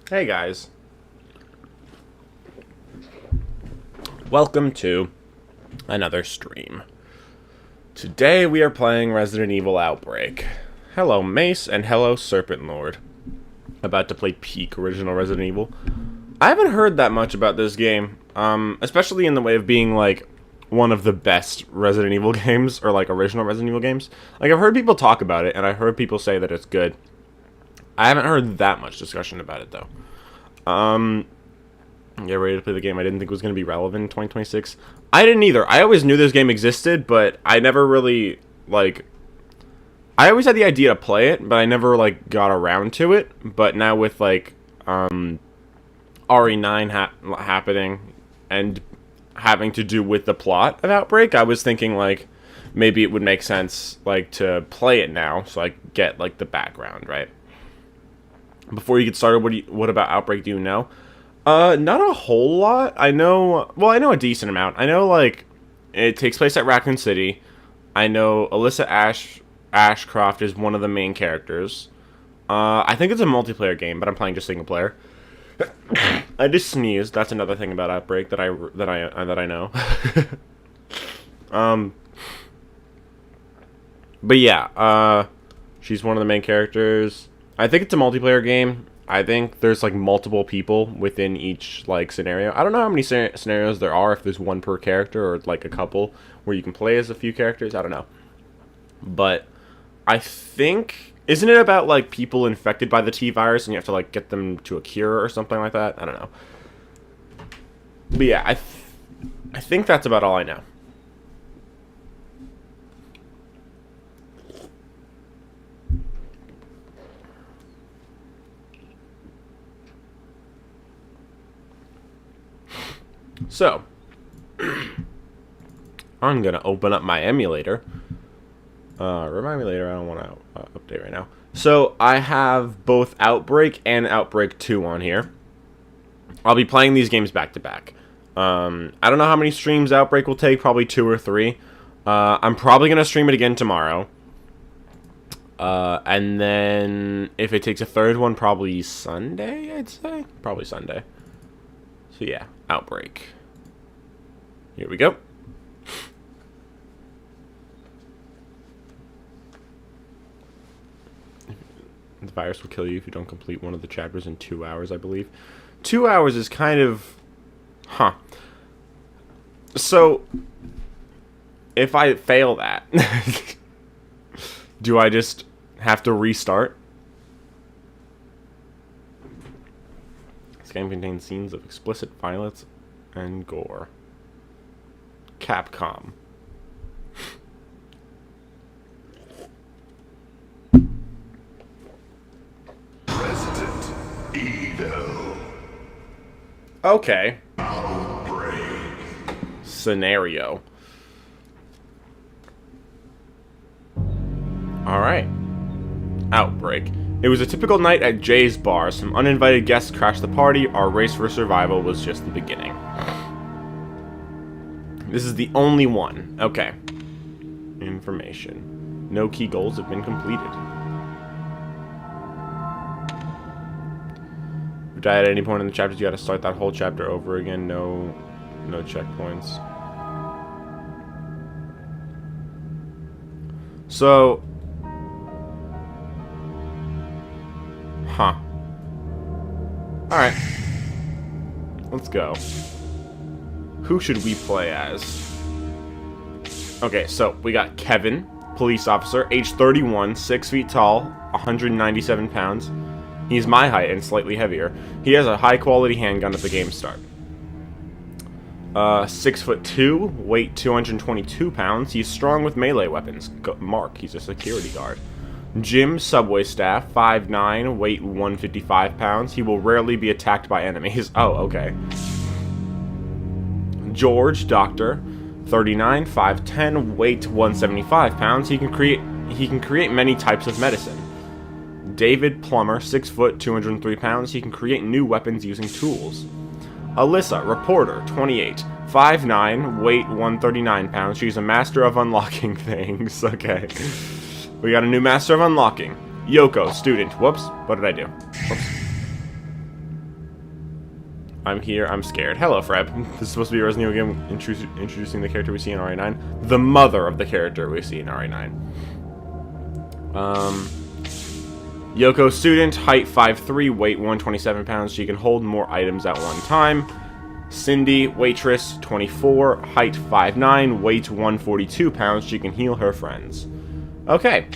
Hey guys, welcome to another stream. Today we are playing Resident Evil Outbreak. Hello Mace and hello Serpent Lord. About to play peak original Resident Evil. I haven't heard that much about this game, especially in the way of being like one of the best Resident Evil games, or like original Resident Evil games. Like I've heard people talk about it and I've heard people say that it's good. I haven't heard that much discussion about it though. Get ready to play the game. I didn't think it was going to be relevant in 2026. I didn't either. I always knew this game existed, but I never really, like... I always had the idea to play it, but I never, like, got around to it. But now with, like, RE9 happening and having to do with the plot of Outbreak, I was thinking, like, maybe it would make sense, like, to play it now, so I get, like, the background, right? Before you get started, what about Outbreak do you know? Not a whole lot. I know a decent amount. I know, like, it takes place at Raccoon City. I know Alyssa Ashcroft is one of the main characters. I think it's a multiplayer game, but I'm playing just single player. I just sneezed. That's another thing about Outbreak that I know. But yeah, she's one of the main characters. I think it's a multiplayer game. I think there's like multiple people within each like scenario. I don't know how many scenarios there are, if there's one per character or like a couple where you can play as a few characters. I don't know. But I think, isn't it about like people infected by the T virus and you have to like get them to a cure or something like that? I don't know. But yeah, I think that's about all I know. So, I'm going to open up my emulator. Remind me later, I don't want to update right now. So, I have both Outbreak and Outbreak 2 on here. I'll be playing these games back to back. I don't know how many streams Outbreak will take, probably 2 or 3. I'm probably going to stream it again tomorrow. And then, if it takes a third one, probably Sunday, I'd say. Probably Sunday. So yeah, Outbreak. Here we go. The virus will kill you if you don't complete one of the chapters in 2 hours, I believe. 2 hours is kind of... Huh. So, if I fail that, do I just have to restart? This game contains scenes of explicit violence and gore. Capcom. Resident Evil. Okay. Outbreak. Scenario. Alright. Outbreak. It was a typical night at Jay's bar. Some uninvited guests crashed the party. Our race for survival was just the beginning. This is the only one. Okay. Information. No key goals have been completed. If you die at any point in the chapters, you gotta start that whole chapter over again. No checkpoints. So... Huh. Alright. Let's go. Who should we play as? Okay, so we got Kevin, police officer, age 31, 6 feet tall, 197 pounds. He's my height and slightly heavier. He has a high-quality handgun at the game start. 6'2", weight 222 pounds. He's strong with melee weapons. Mark, he's a security guard. Jim, subway staff, 5'9", weight 155 pounds. He will rarely be attacked by enemies. Oh, okay. George, doctor, 39, 5'10", weight 175 pounds. He can create many types of medicine. David, plumber, 6 foot, 203 pounds. He can create new weapons using tools. Alyssa, reporter, 28, 5'9", weight 139 pounds. She's a master of unlocking things. Okay. We got a new master of unlocking. Yoko, student. Whoops. What did I do? Whoops. I'm here. I'm scared. Hello, Freb. This is supposed to be a Resident Evil game introducing the character we see in RE9. The mother of the character we see in RE9. Yoko, student, height 5'3", weight 127 pounds. She can hold more items at one time. Cindy, waitress, 24, height 5'9", weight 142 pounds. She can heal her friends. Okay.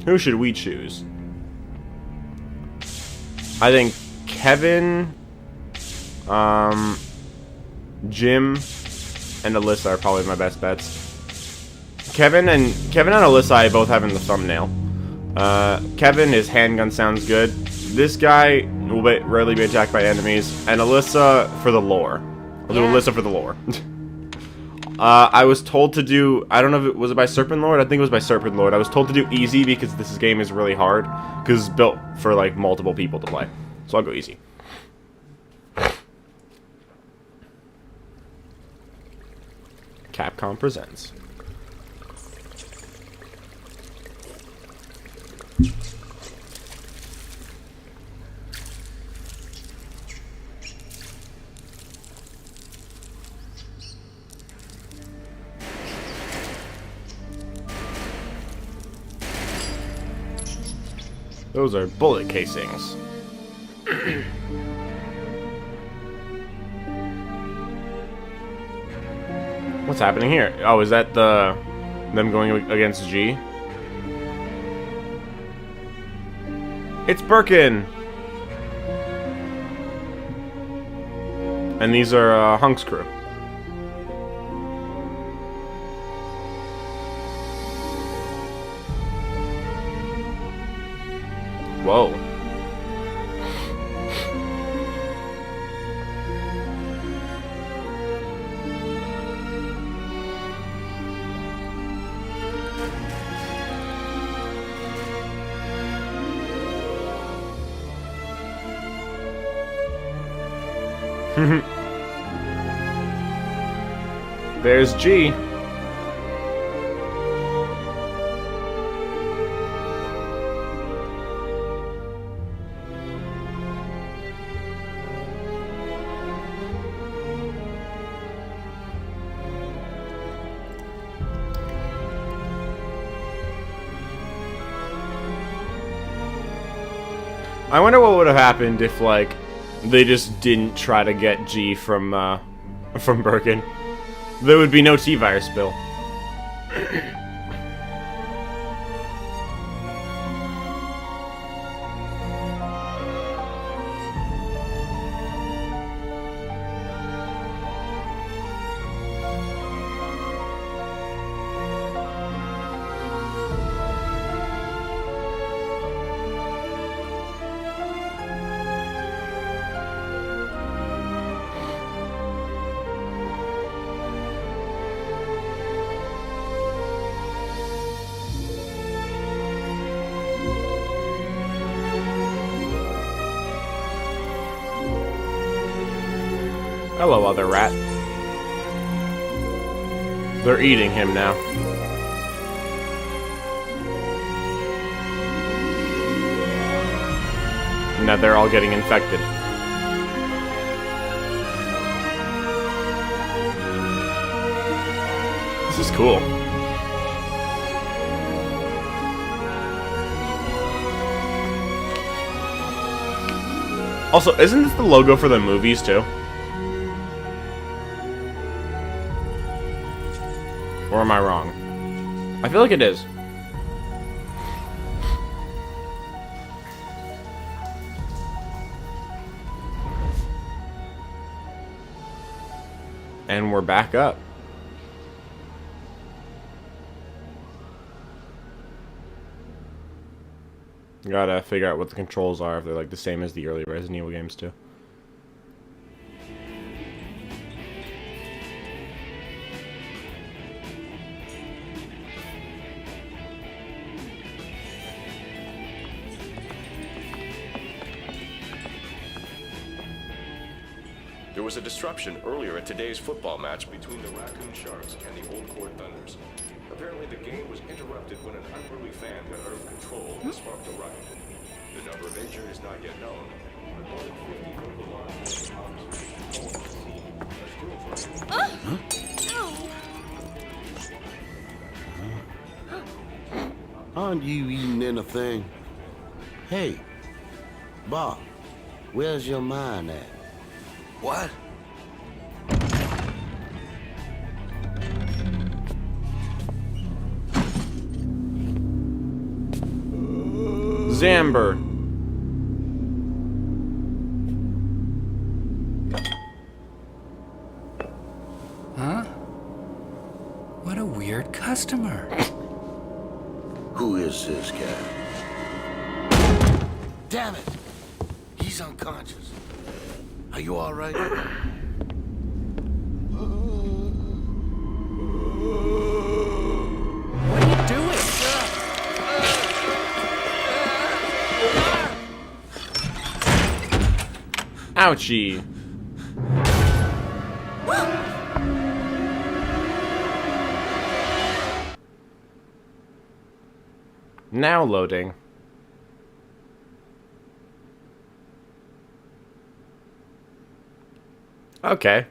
Who should we choose? I think Kevin, Jim, and Alyssa are probably my best bets. Kevin and Alyssa I both have in the thumbnail. Kevin, his handgun sounds good. This guy will rarely be attacked by enemies. And Alyssa for the lore. I'll do Alyssa for the lore. I was told to do... I don't know if it was by Serpent Lord. I think it was by Serpent Lord. I was told to do easy because this game is really hard. Because it's built for, like, multiple people to play. So I'll go easy. Capcom presents. Those are bullet casings. What's happening here? Oh, is that them going against G? It's Birkin! And these are Hunk's crew. Whoa. There's G. I wonder what would have happened if, like, they just didn't try to get G from Birkin. There would be no T-Virus spill. Hello, other rat. They're eating him now. Now they're all getting infected. This is cool. Also, isn't this the logo for the movies, too? Or am I wrong? I feel like it is. And we're back up. Gotta figure out what the controls are, if they're like the same as the early Resident Evil games too. There was a disruption earlier at today's football match between the Raccoon Sharks and the Old Court Thunders. Apparently the game was interrupted when an unruly fan got out of control and sparked a riot. The number of injured is not yet known, but Aren't you eating anything? Hey, Bob, where's your mind at? What? Zamber. Huh? What a weird customer. Who is this guy? Damn it! He's unconscious. Are you all right? What are you doing? Ouchie. Now loading. Okay.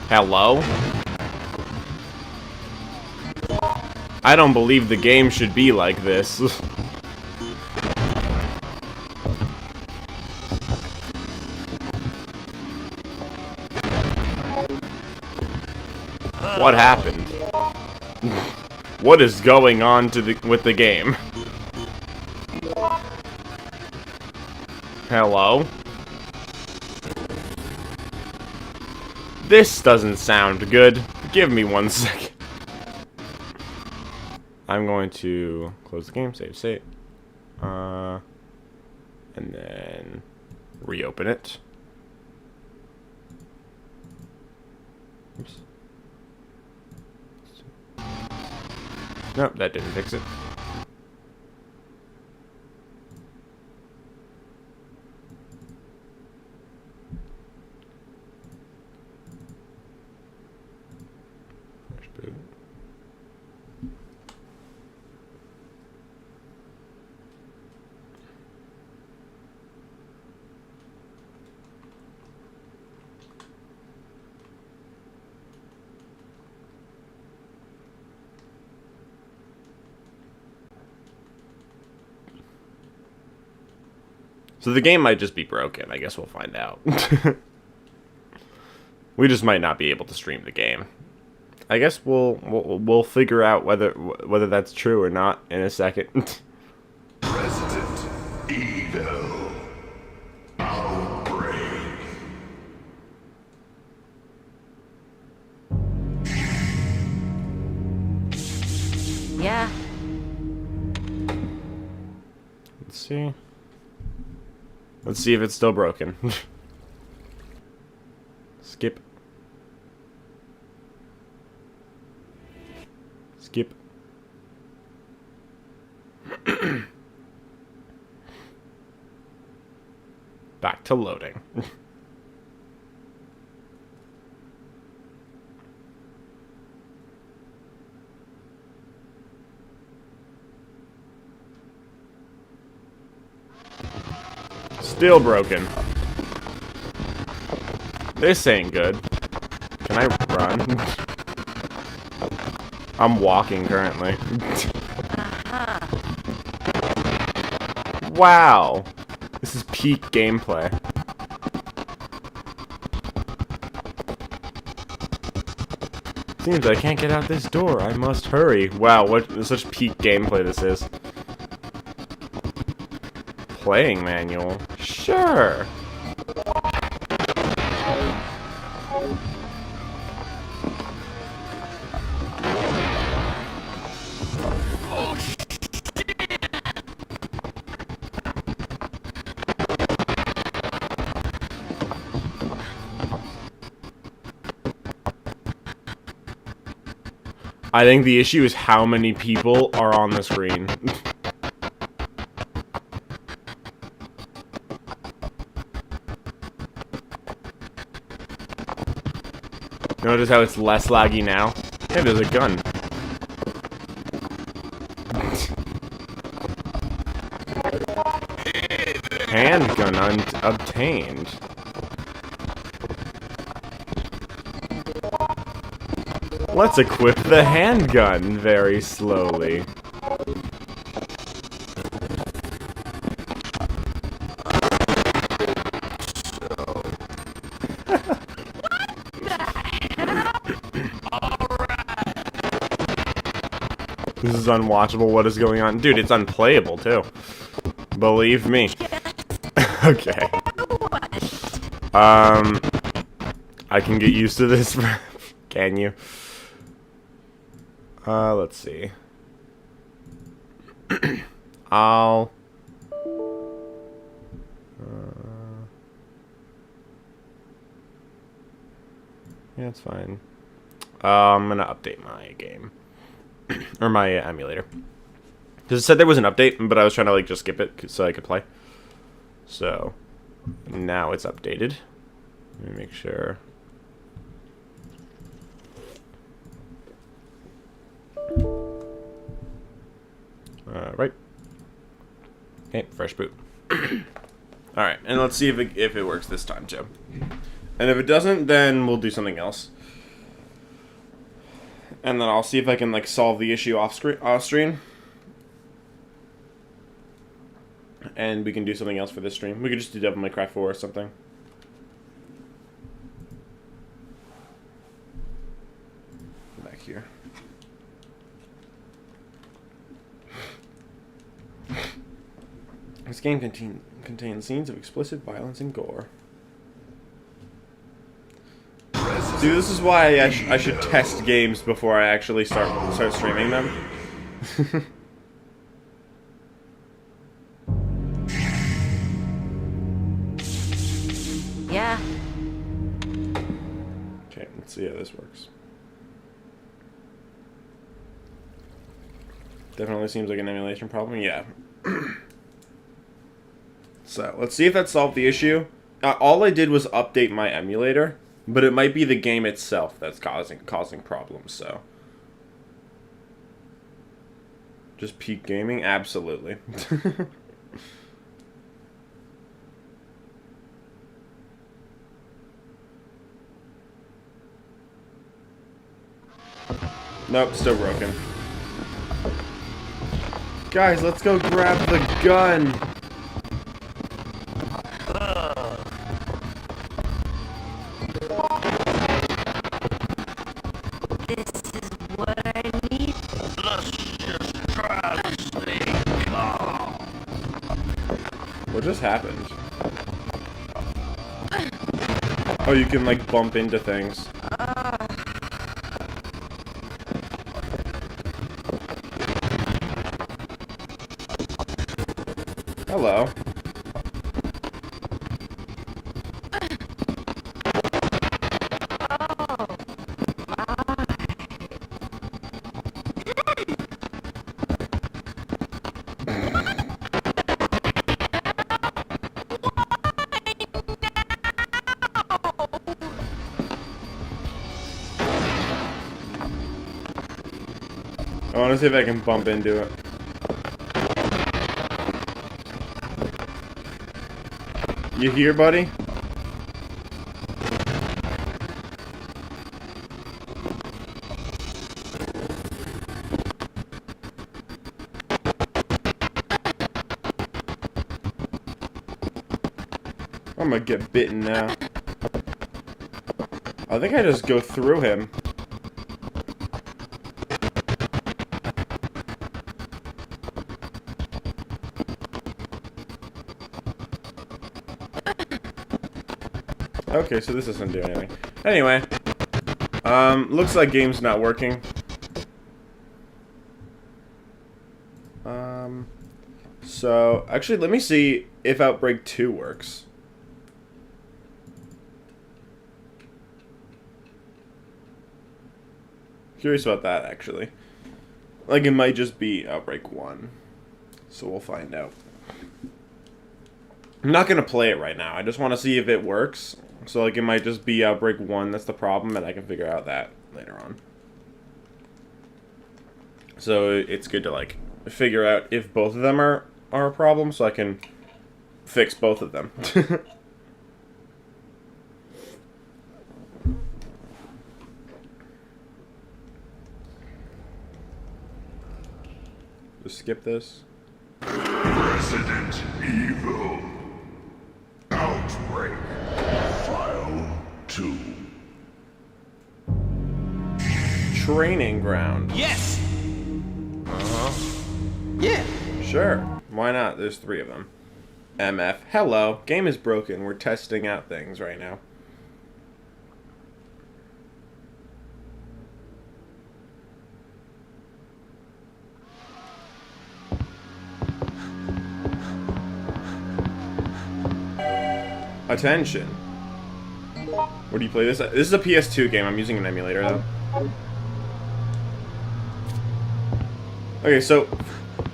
Hello? I don't believe the game should be like this. What happened? What is going on with the game? Hello? This doesn't sound good. Give me 1 second. I'm going to close the game, save. And then reopen it. Oops. Nope, that didn't fix it. Fresh boot. So the game might just be broken. I guess we'll find out. We just might not be able to stream the game. I guess we'll figure out whether that's true or not in a second. Resident Evil. Outbreak. Yeah. Let's see. Let's see if it's still broken. Skip. Skip. Back to loading. Still broken. This ain't good. Can I run? I'm walking currently. Wow. This is peak gameplay. Seems I can't get out this door. I must hurry. Wow, what such peak gameplay this is. Playing manual. Sure. I think the issue is how many people are on the screen. Notice how it's less laggy now? Hey, there's a gun. Handgun obtained. Let's equip the handgun very slowly. This is unwatchable. What is going on? Dude, it's unplayable, too. Believe me. Okay. I can get used to this. Can you? Let's see. I'll... yeah, it's fine. I'm gonna update my game. Or my emulator. Because it said there was an update, but I was trying to, like, just skip it so I could play. So, now it's updated. Let me make sure. Right. Okay, fresh boot. Alright, and let's see if it works this time, too. And if it doesn't, then we'll do something else. And then I'll see if I can, like, solve the issue off stream. And we can do something else for this stream. We could just do Devil May Cry 4 or something. Back here. This game contains scenes of explicit violence and gore. Dude, this is why I should test games before I actually start streaming them. Yeah. Okay, let's see how this works. Definitely seems like an emulation problem. Yeah. So, let's see if that solved the issue. All I did was update my emulator, but it might be the game itself that's causing problems, so. Just peak gaming? Absolutely. Nope, still broken. Guys, let's go grab the gun! This is what I need. What just happened? Oh, you can, like, bump into things. Hello. I want to see if I can bump into it. You here, buddy? I'm gonna get bitten now. I think I just go through him. Okay, so this doesn't do anything. Anyway, looks like game's not working. So actually, let me see if Outbreak 2 works. Curious about that, actually. Like, it might just be Outbreak 1. So we'll find out. I'm not gonna play it right now. I just want to see if it works. So, like, it might just be Outbreak 1 that's the problem, and I can figure out that later on. So, it's good to, like, figure out if both of them are a problem, so I can fix both of them. Just skip this. Resident Evil. Outbreak. File 2. Training ground. Yes! Yeah. Sure. Why not? There's 3 of them. MF. Hello. Game is broken. We're testing out things right now. Attention. Where do you play this? This is a PS2 game. I'm using an emulator, though. Okay, so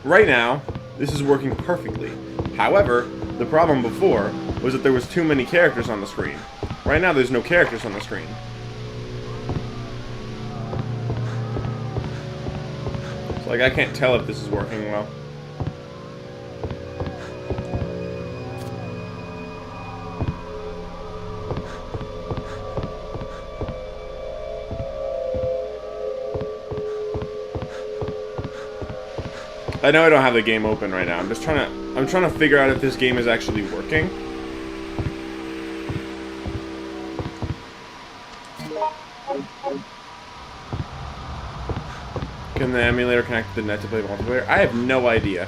right now, this is working perfectly. However, the problem before was that there was too many characters on the screen. Right now, there's no characters on the screen. So, like, I can't tell if this is working well. I know I don't have the game open right now. I'm trying to figure out if this game is actually working. Can the emulator connect to the net to play multiplayer? I have no idea.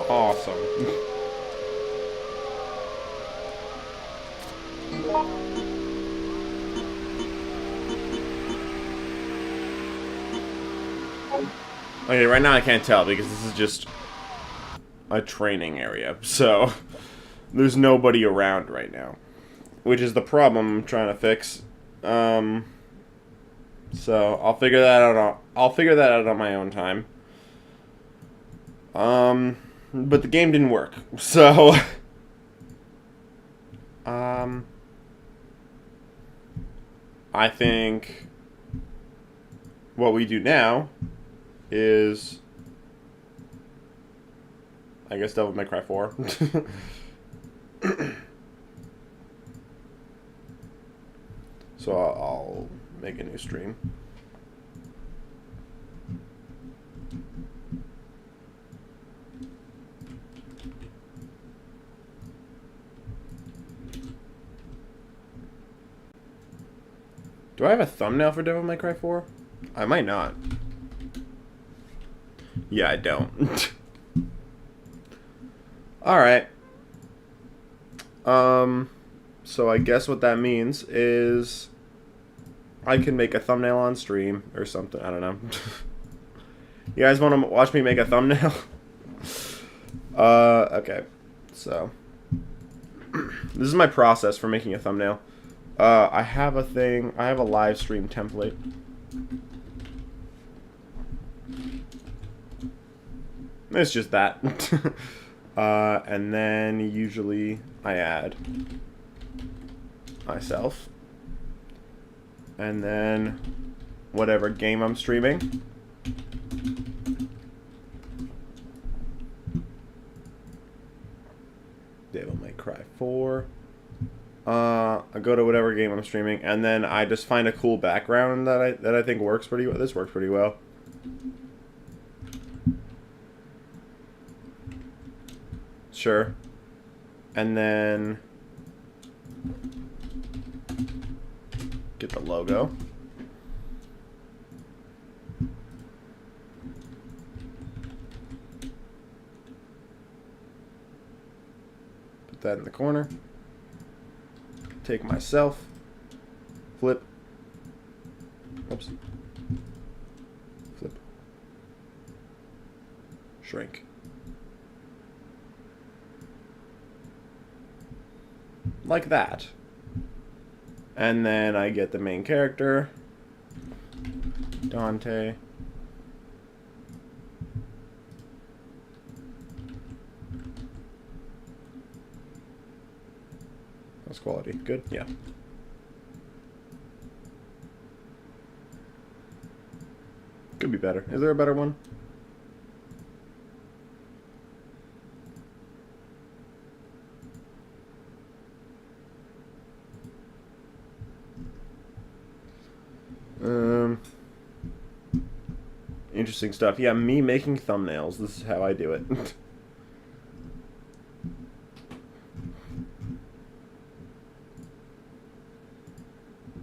Awesome. Okay, right now I can't tell because this is just a training area, so there's nobody around right now, which is the problem I'm trying to fix. So I'll figure that out. I'll figure that out on my own time. But the game didn't work, so I think what we do now is, I guess, Devil May Cry 4. So I'll make a new stream. Do I have a thumbnail for Devil May Cry 4? I might not. Yeah, I don't. Alright. So I guess what that means is I can make a thumbnail on stream or something. I don't know. You guys want to watch me make a thumbnail? Okay. So this is my process for making a thumbnail. I have a thing. I have a live stream template. It's just that. And then usually I add myself. And then whatever game I'm streaming. Devil May Cry 4. I go to whatever game I'm streaming, and then I just find a cool background that I think works pretty well. This works pretty well. Sure. And then get the logo. Put that in the corner. Take myself. Flip. Oops. Flip. Shrink. Like that. And then I get the main character, Dante. That's quality. Good? Yeah. Could be better. Is there a better one? Interesting stuff. Yeah, me making thumbnails. This is how I do it.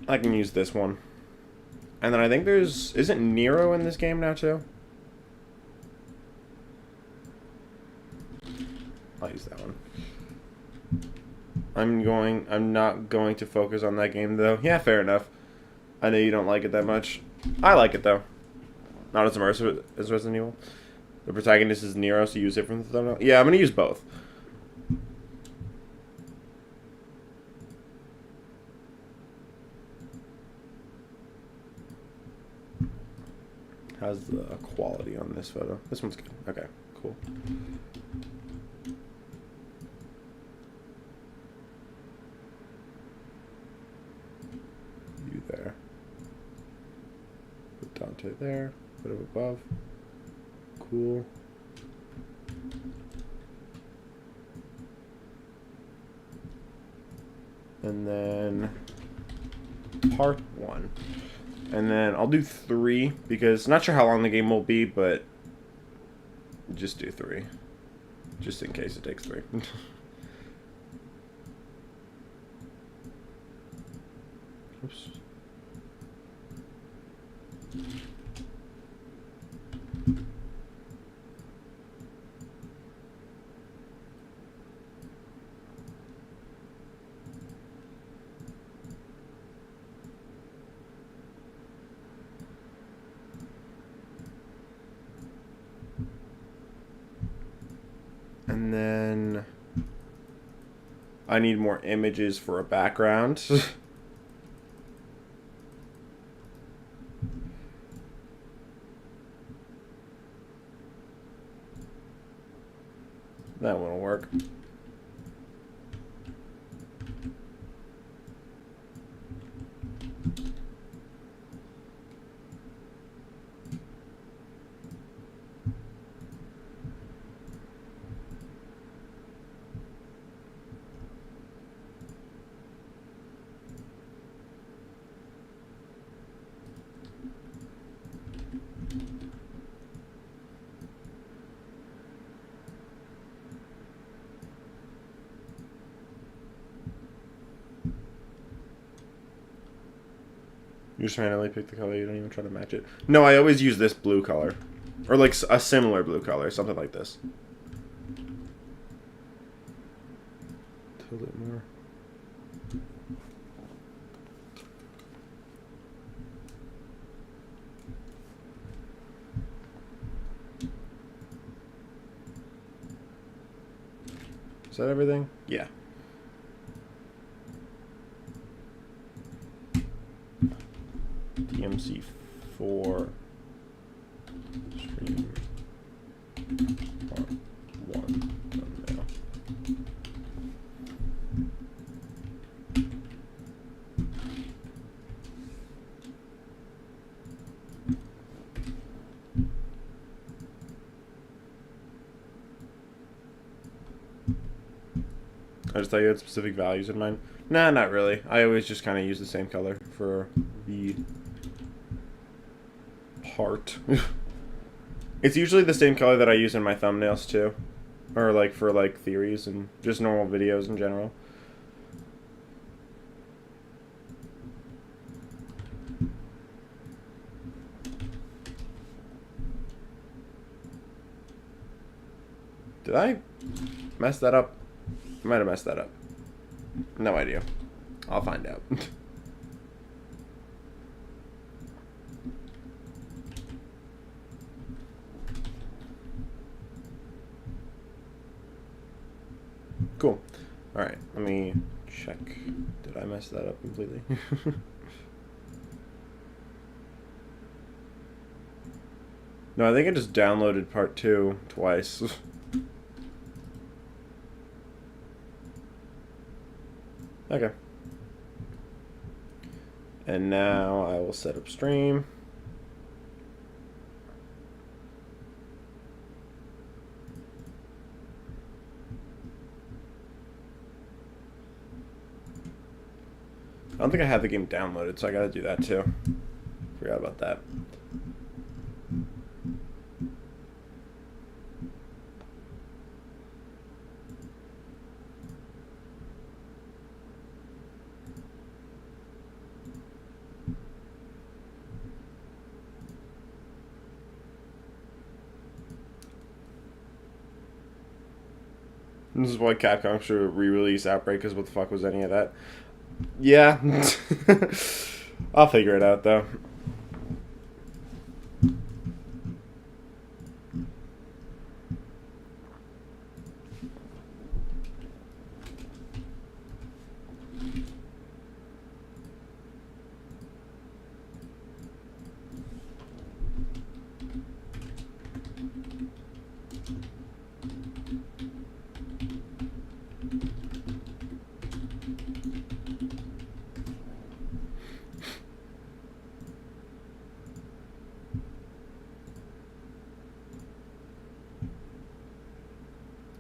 I can use this one. And then I think there's... Isn't Nero in this game now, too? I'll use that one. I'm not going to focus on that game, though. Yeah, fair enough. I know you don't like it that much. I like it, though. Not as immersive as Resident Evil. The protagonist is Nero, so use it from the thumbnail. Yeah, I'm going to use both. How's the quality on this photo? This one's good. Okay, cool. You there. Put Dante there. Put him above. Cool. And then part 1. And then I'll do 3 because not sure how long the game will be, but just do 3. Just in case it takes 3. Oops. And then I need more images for a background. That won't work. You just randomly pick the color, you don't even try to match it. No, I always use this blue color. Or like a similar blue color, something like this. Tilt it more. Is that everything? Yeah. DMC4 stream part 1 thumbnail. I just thought you had specific values in mind. Nah, not really. I always just kind of use the same color for the part. It's usually the same color that I use in my thumbnails too. Or like for like theories and just normal videos in general. Did I mess that up? I might have messed that up. No idea. I'll find out. Cool. Alright, let me check. Did I mess that up completely? No, I think I just downloaded part 2 twice. Okay. And now I will set up stream. I don't think I have the game downloaded, so I gotta do that too. Forgot about that. This is why Capcom should re-release Outbreak, because what the fuck was any of that? Yeah. I'll figure it out, though.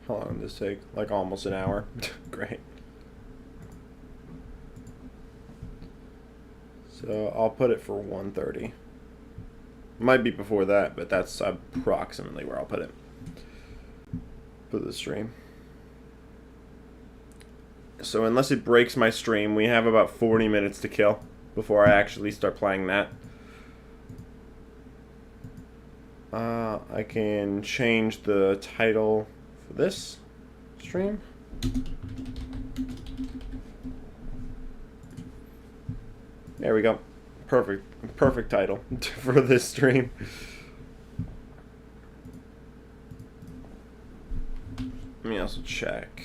How long did this take? Like almost an hour. Great. So I'll put it for 1:30. Might be before that, but that's approximately where I'll put it for the stream. So unless it breaks my stream, we have about 40 minutes to kill before I actually start playing that. I can change the title for this stream. There we go. Perfect title for this stream. Let me also check.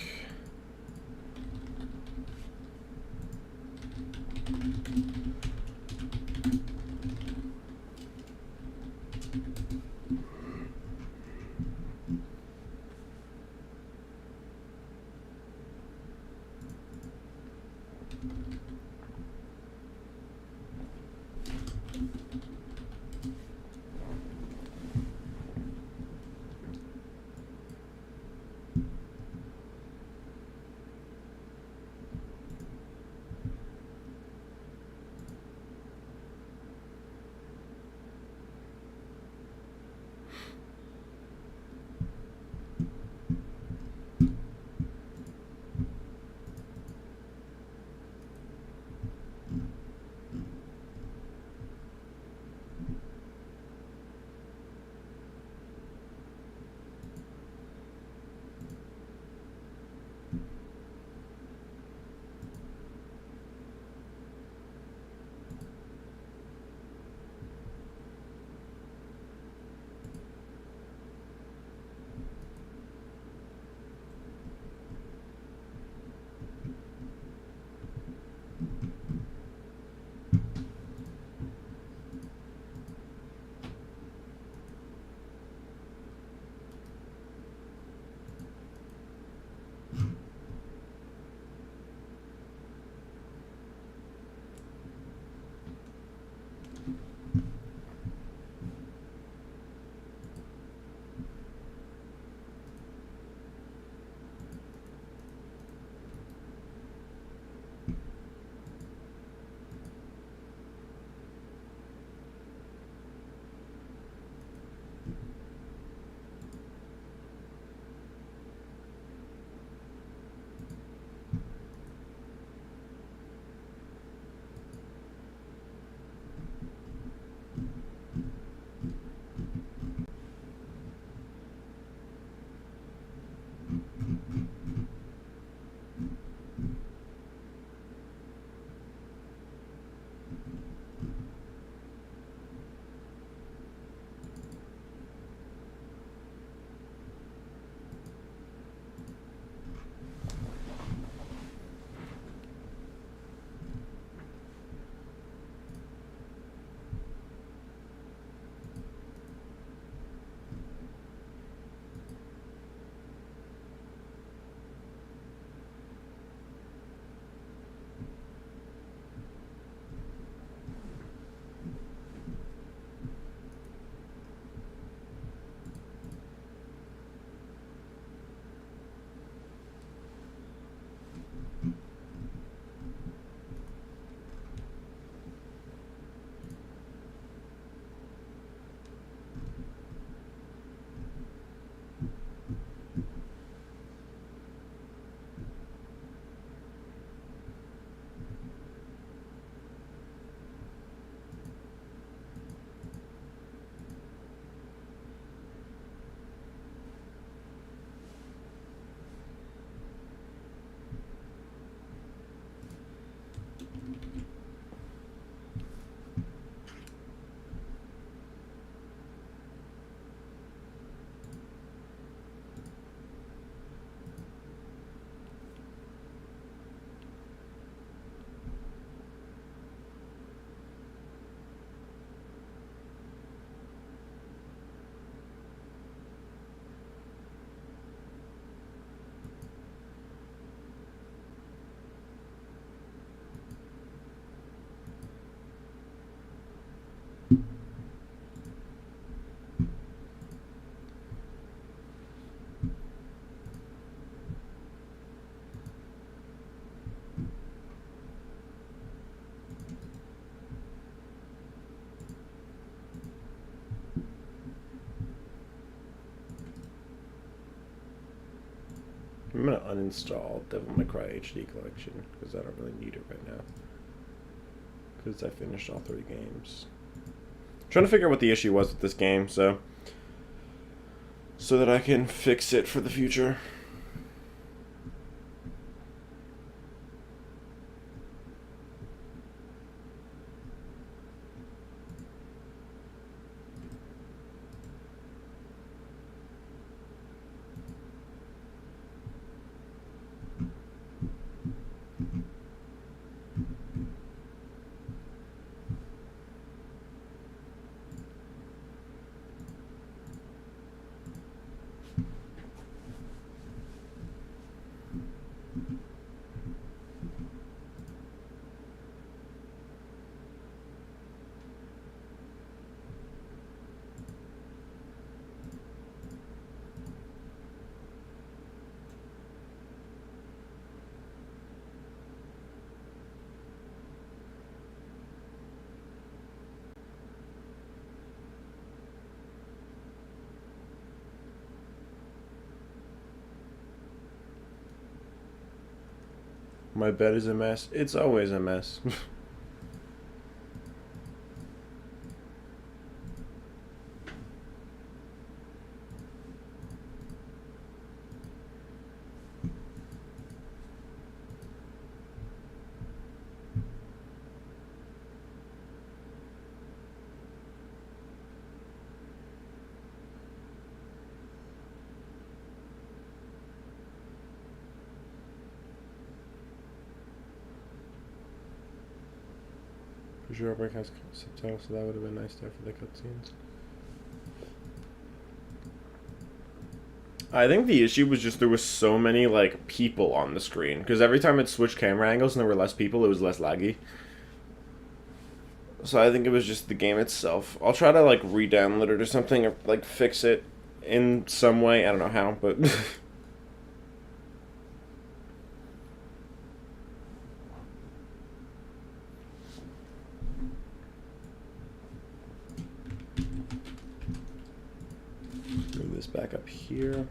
I'm gonna uninstall Devil May Cry HD Collection because I don't really need it right now. Because I finished all 3 games. I'm trying to figure out what the issue was with this game, so that I can fix it for the future. My bed is a mess. It's always a mess. Pretty sure Outbreak has subtitles, so that would have been nice there for the cutscenes. I think the issue was just there was so many like people on the screen because every time it switched camera angles and there were less people, it was less laggy. So I think it was just the game itself. I'll try to like re-download it or something, or like fix it in some way. I don't know how, but move this back up here.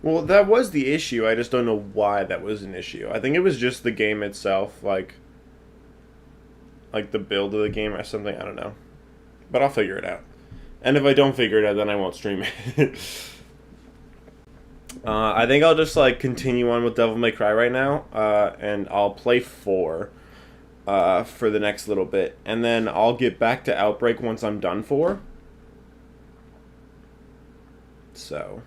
Well, that was the issue. I just don't know why that was an issue. I think it was just the game itself, like the build of the game or something. I don't know, but I'll figure it out. And if I don't figure it out, then I won't stream it. I think I'll just like continue on with Devil May Cry right now, and I'll play 4 for the next little bit, and then I'll get back to Outbreak once I'm done 4. So.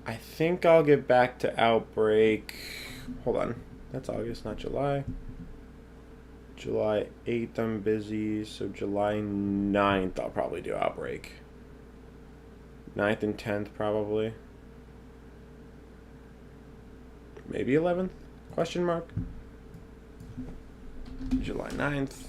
I think I'll get back to Outbreak. Hold on. That's August, not July. July 8th I'm busy, so July 9th I'll probably do Outbreak. 9th and 10th probably. Maybe 11th? Question mark. July 9th.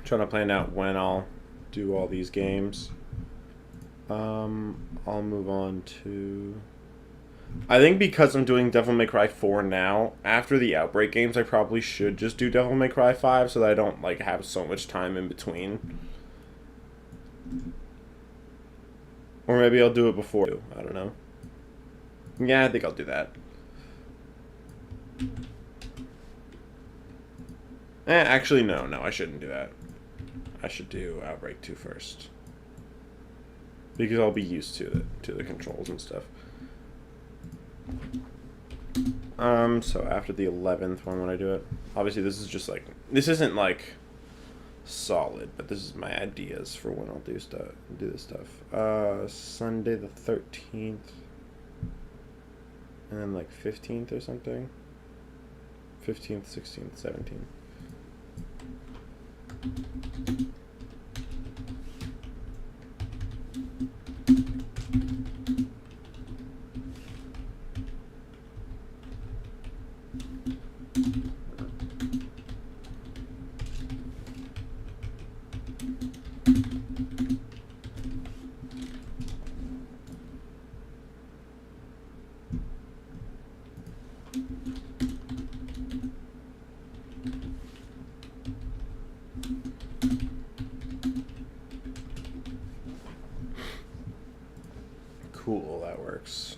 Trying to plan out when I'll do all these games. I'll move on to... I think because I'm doing Devil May Cry 4 now, after the Outbreak games, I probably should just do Devil May Cry 5 so that I don't like have so much time in between. Or maybe I'll do it before. I don't know. Yeah, I think I'll do that. Actually, no, I shouldn't do that. I should do Outbreak 2 first. Because I'll be used to the controls and stuff. So after the 11th, when would I do it? Obviously, this is just like... This isn't, like, solid, but this is my ideas for when I'll do this stuff. Sunday the 13th. And then, like, 15th or something. 15th, 16th, 17th. Cool, that works.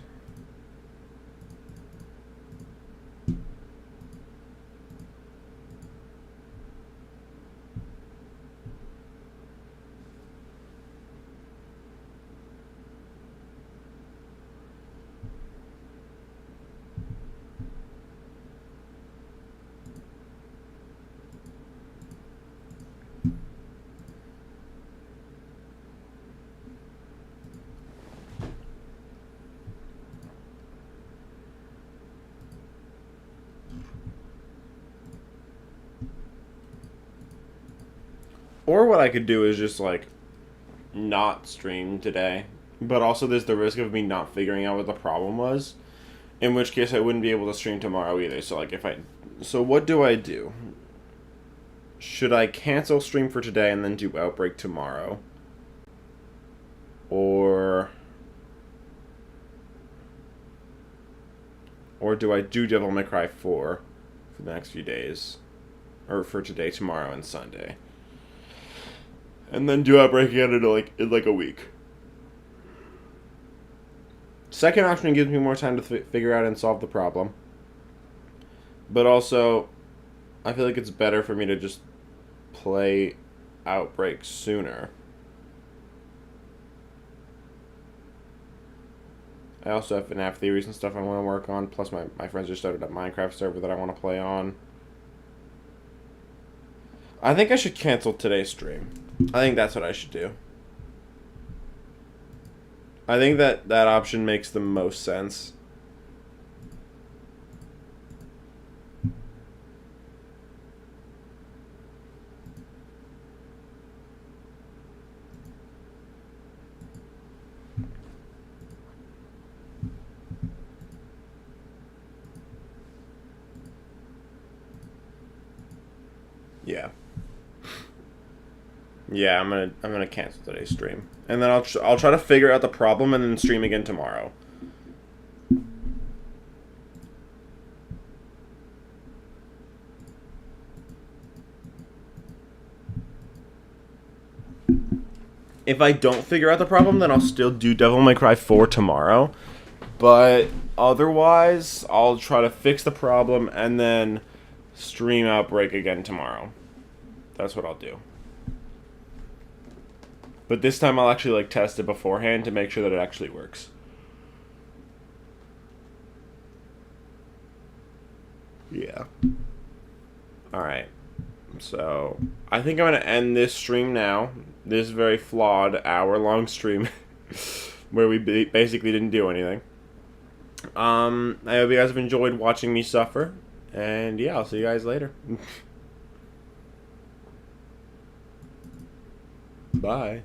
Or what I could do is just, like, not stream today. But also there's the risk of me not figuring out what the problem was. In which case I wouldn't be able to stream tomorrow either. So, like, So what do I do? Should I cancel stream for today and then do Outbreak tomorrow? Or do I do Devil May Cry 4 for the next few days? Or for today, tomorrow, and Sunday? And then do Outbreak again in like a week. Second option gives me more time to figure out and solve the problem. But also, I feel like it's better for me to just play Outbreak sooner. I also have FNAF theories and stuff I want to work on. Plus, my friends just started a Minecraft server that I want to play on. I think I should cancel today's stream. I think that's what I should do. I think that option makes the most sense. Yeah. Yeah, I'm gonna cancel today's stream, and then I'll try to figure out the problem and then stream again tomorrow. If I don't figure out the problem, then I'll still do Devil May Cry 4 tomorrow. But otherwise, I'll try to fix the problem and then stream Outbreak again tomorrow. That's what I'll do. But this time I'll actually like test it beforehand to make sure that it actually works. Yeah. Alright. So, I think I'm going to end this stream now. This very flawed hour-long stream where we basically didn't do anything. I hope you guys have enjoyed watching me suffer. And yeah, I'll see you guys later. Bye.